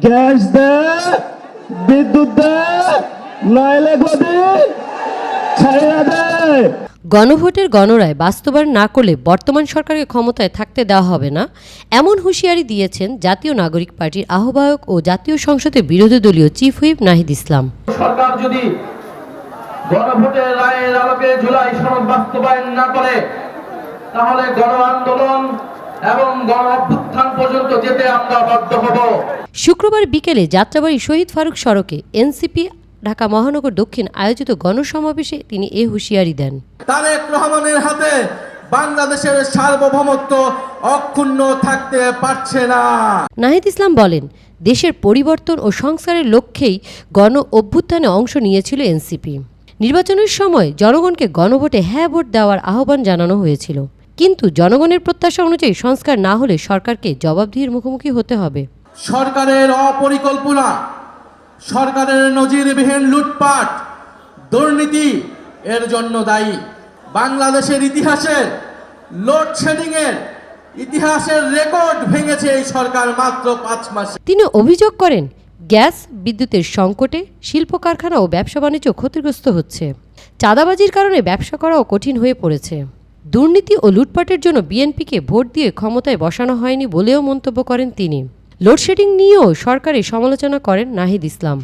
Gas দে, বিদ্যুৎ দে, নইলে গদি ছাইড়া দে। গণভোটের গণরায় বাস্তবায়ন না করলে বর্তমান সরকারকে ক্ষমতায় থাকতে দেওয়া হবে না, এমন হুঁশিয়ারি দিয়েছেন জাতীয় নাগরিক পার্টির আহ্বায়ক ও জাতীয় সংসদের বিরোধী দলীয় চিফ হুইপ নাহিদ ইসলাম। সরকার যদি গণভোটের রায়ের আলোকে জুলাই সনদ বাস্তবায়ন না করে, তাহলে গণ আন্দোলন এবং গণ অভ্যুত্থান পর্যন্ত যেতে আমরা বাধ্য হব। শুক্রবার বিকেলে যাত্রাবাড়ী শহীদ ফারুক সড়কে এনসিপি ঢাকা মহানগর দক্ষিণ আয়োজিত গণসমাবেশে তিনি এ হুঁশিয়ারি দেন। তারেক রহমানের হাতে বাংলাদেশের সার্বভৌমত্ব অক্ষুণ্ণ থাকতে পারছে না। নাহিদ ইসলাম বলেন, দেশের পরিবর্তন ও সংস্কারের লক্ষ্যেই গণ অভ্যুত্থানে অংশ নিয়েছিল এনসিপি। নির্বাচনের সময় জনগণকে গণভোটে হ্যাঁ ভোট দেওয়ার আহ্বান জানানো হয়েছিল, কিন্তু জনগণের প্রত্যাশা অনুযায়ী সংস্কার না হলে সরকারকে জবাবদিহির মুখোমুখি হতে হবে। সরকারের অপরিকল্পনা, সরকারের নজিরবিহীন লুটপাট, দুর্নীতি এর জন্য দায়ী। বাংলাদেশের ইতিহাসের লোডশেডিংয়ের ইতিহাসের রেকর্ড ভেঙেছে এই সরকার মাত্র 5 মাসে। তিনি অভিযোগ করেন, গ্যাস বিদ্যুতের সংকটে শিল্প কারখানা ও ব্যবসা বাণিজ্য ক্ষতিগ্রস্ত হচ্ছে। চাঁদাবাজির কারণে ব্যবসা করাও কঠিন হয়ে পড়েছে। দুর্নীতি ও লুটপাটের জন্য বিএনপিকে ভোট দিয়ে ক্ষমতায় বসানো হয়নি বলেও মন্তব্য করেন তিনি। লোডশেডিং নিয়েও সরকারের সমালোচনা করেন নাহিদ ইসলাম।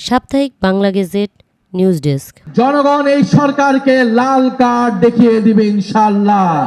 সাপ্তাহিক বাংলা গেজেট, নিউজ ডেস্ক। জনগণ এই সরকারকে লাল কার্ড দেখিয়ে দিবে ইনশাআল্লাহ।